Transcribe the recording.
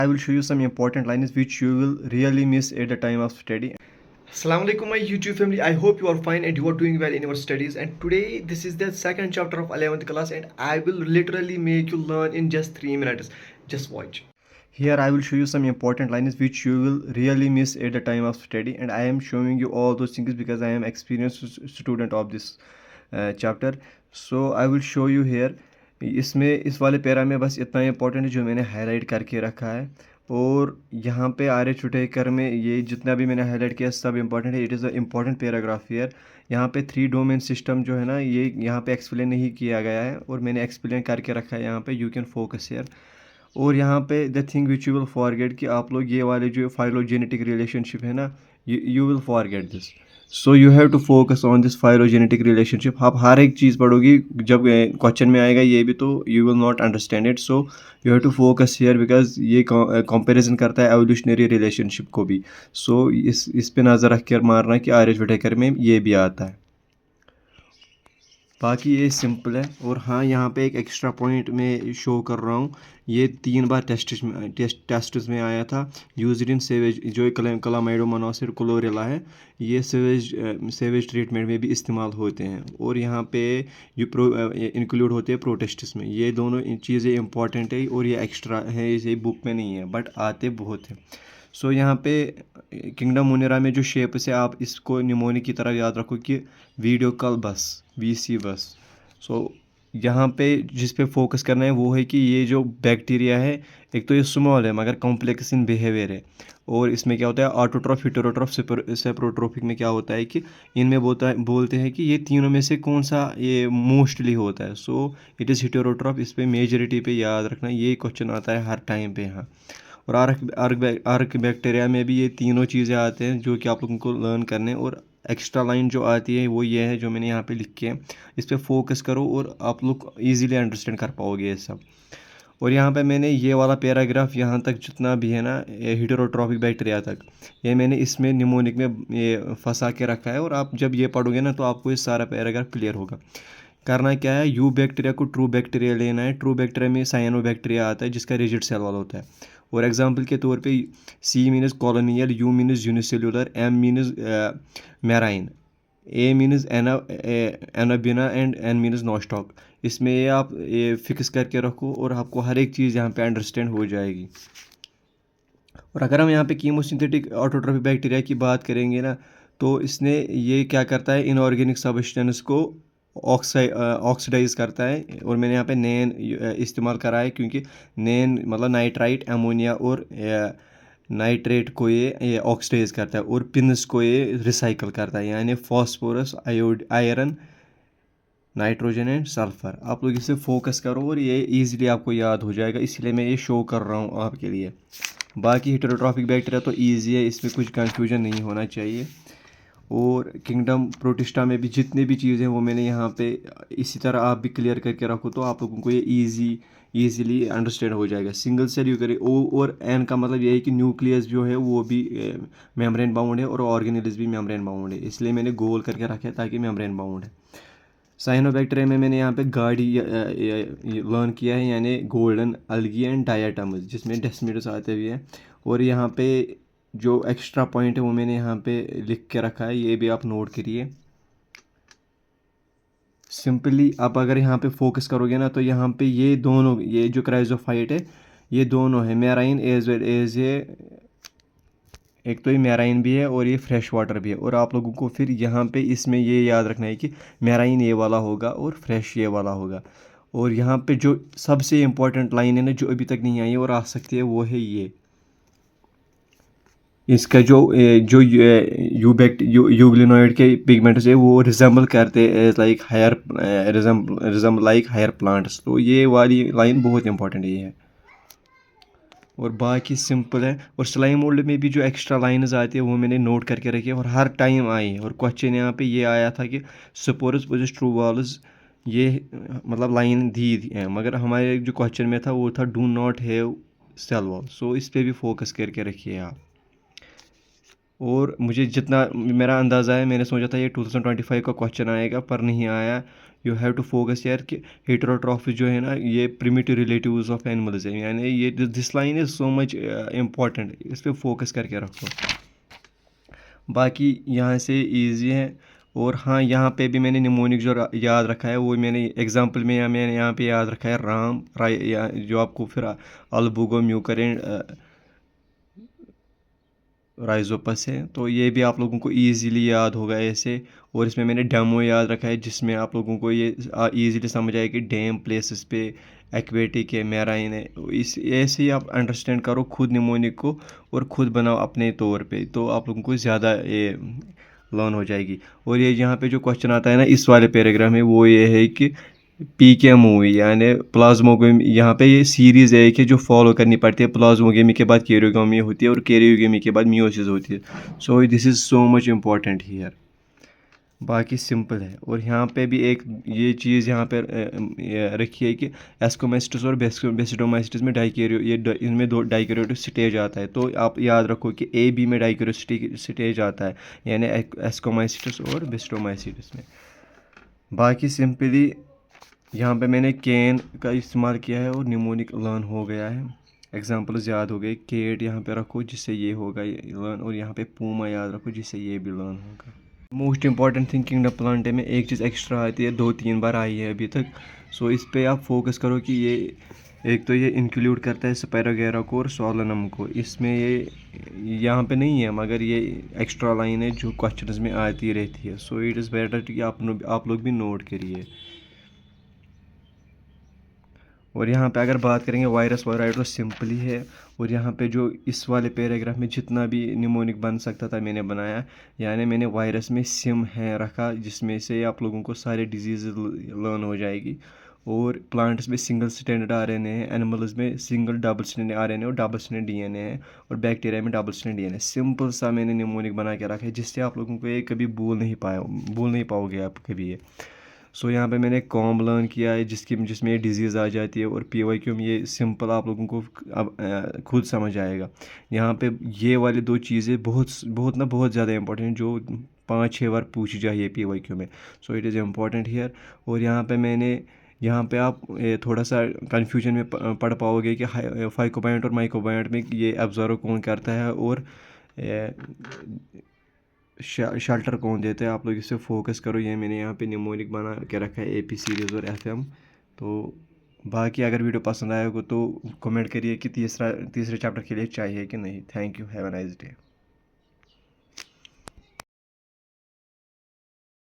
I will show you some important lines which you will really miss at the time of study. Assalamu alaikum my YouTube family. I hope you are fine and you are doing well in your studies. And today this is the second chapter of 11th class and I will literally make you learn in just 3 minutes. Just watch. Here I will show you some important lines which you will really miss at the time of study, and I am showing you all those things because I am experienced student of this chapter. So I will show you here. इसमें इस वाले para में बस इतना important है जो मैंने highlight करके रखा है, और यहाँ पे आर्य छुटेकर में ये जितना भी मैंने हाईलाइट किया सब इम्पोर्टेंट है. It is a important paragraph here. यहाँ पे 3 डोमेन सिस्टम जो है ना, ये यहाँ पे एक्सप्लेन नहीं किया गया है और मैंने एक्सप्लेन करके रखा है यहाँ पे. You can focus here. और यहाँ पे the thing which you will forget कि आप लोग ये वाले जो फाइलोजेनेटिक रिलेशनशिप है ना, you will forget this. So you have to focus on this phylogenetic relationship. आप हर एक चीज़ पढ़ोगी, जब क्वेश्चन में आएगा ये भी, तो you will not understand it. So you have to focus here because ये कंपैरिजन करता है एवोल्यूशनरी रिलेशनशिप को भी. सो इस पे नज़र रख कर मारना कि आर्य विटेकर में ये भी आता है. बाकी ये सिंपल है. और हाँ, यहाँ पे एक एक्स्ट्रा पॉइंट मैं शो कर रहा हूँ. ये 3 बार टेस्ट्स में आया था. यूज्ड इन सेवेज, जो क्लामाइडोमोनासिड क्लोरेला है, ये सेवेज ट्रीटमेंट में भी इस्तेमाल होते हैं. और यहाँ पे इंक्लूड होते हैं प्रोटेस्ट्स में. ये दोनों चीज़ें इंपॉर्टेंट है और ये एक्स्ट्रा है, इसे बुक में नहीं है बट आते बहुत हैं. सो यहाँ पे किंगडम मुनेरा में जो शेप्स है, आप इसको निमोनिक की तरह याद रखो कि वीडियो कॉल बस, वीसी बस. सो यहाँ पे जिस पे फोकस करना है वो है कि ये जो बैक्टीरिया है, एक तो ये स्मॉल है मगर कॉम्प्लेक्स इन बिहेवियर है. और इसमें क्या होता है, ऑटोट्रॉफ, हेटेरोट्रॉफ, सेप्रोट्रोफिक में क्या होता है कि इनमें बोलते हैं कि ये तीनों में से कौन सा ये मोस्टली होता है. So it is heterotroph. इस पे मेजॉरिटी पे याद रखना, ये क्वेश्चन आता है हर टाइम पे यहाँ. और आर्क बैक्टीरिया में भी ये तीनों चीज़ें आते हैं जो कि आप लोगों को लर्न करने. और एक्स्ट्रा लाइन जो आती है वो ये है जो मैंने यहाँ पे लिखी है. इस पर फोकस करो और आप लोग इजीली अंडरस्टैंड कर पाओगे ये सब. और यहाँ पे मैंने ये वाला पैराग्राफ यहाँ तक जितना भी है ना, हेटेरोट्रॉफिक बैक्टीरिया तक, ये मैंने इसमें निमोनिक में ये फंसा के रखा है. और आप जब ये पढ़ोगे ना तो आपको ये सारा पैराग्राफ क्लियर होगा. करना क्या है, यू बैक्टीरिया को ट्रू बैक्टीरिया लेना है. ट्रू बैक्टीरिया में साइनो बैक्टीरिया आता है जिसका रिजिड सेल वाला होता है. और एग्जांपल के तौर पे C means colonial, U means unicellular, M means marine, A means anabaena and N means nostoc. इसमें ये आप ये फिक्स करके रखो और आपको हर एक चीज़ यहाँ पे अंडरस्टैंड हो जाएगी. और अगर हम यहाँ पे कीमोसिंथेटिक ऑटोट्रॉफिक बैक्टीरिया की बात करेंगे ना, तो इसने ये क्या करता है, इनऑर्गेनिक सब्सटेंस को ऑक्सीडाइज करता है. और मैंने यहाँ पे नैन इस्तेमाल करा है क्योंकि नैन मतलब नाइट्राइट, अमोनिया और नाइट्रेट को ये ऑक्सीडाइज करता है. और पिन्स को ये रिसाइकल करता है, यानी phosphorus, iron, nitrogen and sulphur. आप लोग इसे फोकस करो और ये इजीली आपको याद हो जाएगा, इसलिए मैं ये शो कर रहा हूँ आपके लिए. बाकी हेटेरोट्रॉफिक बैक्टीरिया तो ईजी है, इसमें कुछ कंफ्यूजन नहीं होना चाहिए. और किंगडम प्रोटिस्टा में भी जितनी भी चीज़ें हैं वो मैंने यहाँ पे इसी तरह आप भी क्लियर करके रखो तो आप लोगों को ये ईजीली अंडरस्टैंड हो जाएगा. सिंगल सेल यू करें. ओ और एन का मतलब ये है कि न्यूक्लियस जो है वो भी मेम्ब्रेन बाउंड है और ऑर्गेनेल्स भी मेम्ब्रेन बाउंड है, इसलिए मैंने गोल करके रखा है ताकि मेम्ब्रेन बाउंड है. साइनोबैक्टीरिया में मैंने यहाँ पे गाड़ी लर्न किया है, यानी गोल्डन अलगी एंड डायाटम्स, जिसमें डेस्मिडस आते हुए हैं. और यहाँ पे जो एक्स्ट्रा पॉइंट है वो मैंने यहाँ पे लिख के रखा है, ये भी आप नोट करिए. सिंपली आप अगर यहाँ पे फोकस करोगे ना तो यहाँ पे ये दोनों, ये जो क्राइजोफाइट है, ये दोनों है मैराइन एज वेल एज ये, एक तो ये मैराइन भी है और ये फ्रेश वाटर भी है. और आप लोगों को फिर यहाँ पे इसमें ये याद रखना है कि मैराइन ये वाला होगा और फ्रेश ये वाला होगा. और यहाँ पे जो सबसे इम्पोर्टेंट लाइन है ना जो अभी तक नहीं आई है और आ सकती है, वो है ये. इसका जो यूग्लिनोइड के पिगमेंट्स है वो रिजेंबल करते हैं like higher, resemble like higher plants. तो ये वाली लाइन बहुत इंपॉर्टेंट है. और बाकी सिंपल है. और स्लाइम मोल्ड में भी जो एक्स्ट्रा लाइंस आती है वो मैंने नोट करके रखी है और हर टाइम आई है. और क्वेश्चन यहाँ पे ये आया था कि स्पोरस पोजेस ट्रू वॉल्स, ये मतलब लाइन दी है मगर हमारे जो क्वेश्चन में था वो था do not have cell wall. So इस पे भी फोकस करके रखिए आप. और मुझे जितना मेरा अंदाज़ा है, मैंने सोचा था ये 2025 का क्वेश्चन आएगा, पर नहीं आया। यू हैव टू फोकस यार कि हेटेरोट्रॉफी जो है ना, ये प्रिमिटिव रिलेटिव्स ऑफ एनिमल्स है, यानी ये this line is so much important, इस पर फोकस करके रखो। बाकी यहाँ से इजी है। और हाँ, यहाँ पे भी मैंने निमोनिक जो याद रखा है वो मैंने एग्जांपल में मैंने यहाँ पे याद रखा है राम राय, जो आपको फिर अल्बुगो म्यूकरेन राइजोपस है, तो ये भी आप लोगों को इजीली याद होगा ऐसे। और इसमें मैंने डेमो याद रखा है, जिसमें आप लोगों को ये इजीली समझ आए कि डैम प्लेसेस पे एक्वेटिक है, मैराइन है। इस ऐसे ही आप अंडरस्टैंड करो खुद निमोनिक को, और ख़ुद बनाओ अपने तौर पे, तो आप लोगों को ज़्यादा ये लर्न हो जाएगी। और ये यहाँ पे जो क्वेश्चन आता है ना इस वाले पैराग्राफ में, वो ये है कि PKMOV यानी प्लाज्मोगेमी, यहाँ पे ये सीरीज़ है कि जो फॉलो करनी पड़ती है। प्लाज्मोगेमी के बाद कैरियोगेमी होती है, और कैरियोगेमी के बाद मियोसिस होती है। So this is so much important here. बाकी सिंपल है। और यहाँ पे भी एक ये चीज़ यहाँ पे रखी है कि एस्कोमेस्टिस और बेसिडोमाइस्टिस में इनमें दो डाइकैरियोटिक स्टेज आता है। तो आप याद रखो कि AB में डाइकैरियोटिक स्टेज आता है, यानी एस्कोमाइस्टिस और बेसिडोमाइस्टिस में। बाकी सिंपली यहाँ पे मैंने कैन का इस्तेमाल किया है, और निमोनिक लर्न हो गया है। एग्जाम्पल्स याद हो गए। केट यहाँ पे रखो जिससे ये होगा ये लर्न, और यहाँ पे पूमा याद रखो जिससे ये भी लर्न होगा। Most important thing kingdom plant में एक चीज़ एक्स्ट्रा आती है, 2-3 बार आई है अभी तक। सो इस पे आप फोकस करो कि ये एक तो ये इंक्लूड करता है स्पायरोगेरा को और सोलनम को। इसमें ये यहाँ पे नहीं है, मगर ये एक्स्ट्रा लाइन है जो क्वेश्चंस में आती रहती है। सो इट इज़ बेटर कि आप लोग भी नोट करिए। और यहाँ पे अगर बात करेंगे वायरस वायराइड, तो सिंपली है। और यहाँ पे जो इस वाले पैराग्राफ में जितना भी निमोनिक बन सकता था मैंने बनाया, यानी मैंने वायरस में सिम है रखा, जिसमें से आप लोगों को सारे डिजीज़ लर्न हो जाएगी। और प्लांट्स में सिंगल स्टैंडर्ड RNA है, एनिमल्स में सिंगल डबल स्टैंडर्ड RNA और डबल स्टैंडर्ड DNA है, और बैक्टीरिया में डबल स्टैंडर्ड DNA। सिंपल सा मैंने निमोनिक बना के रखा है, जिससे आप लोगों को ये कभी भूल नहीं पाओगे आप कभी ये। सो यहाँ पे मैंने कॉम लर्न किया है, जिसमें ये डिजीज़ आ जाती है। और PYQ में ये सिंपल आप लोगों को अब खुद समझ आएगा। यहाँ पे ये वाली 2 चीज़ें बहुत ज़्यादा इंपॉर्टेंट, जो 5-6 बार पूछी जाइए PYQ में। So it is important here. और यहाँ पे आप थोड़ा सा कन्फ्यूजन में पढ़ पाओगे कि फाइकोबायोट और माइकोबायोट में ये एब्जॉर्व कौन करता है, और शेल्टर कौन देता है। आप लोग इससे फोकस करो। ये मैंने यहाँ पे निमोनिक बना के रखा है, AP सीरीज़ और FM। तो बाकी अगर वीडियो पसंद आया हो तो कमेंट करिए कि तीसरे चैप्टर के लिए चाहिए कि नहीं। Thank you, have a nice day.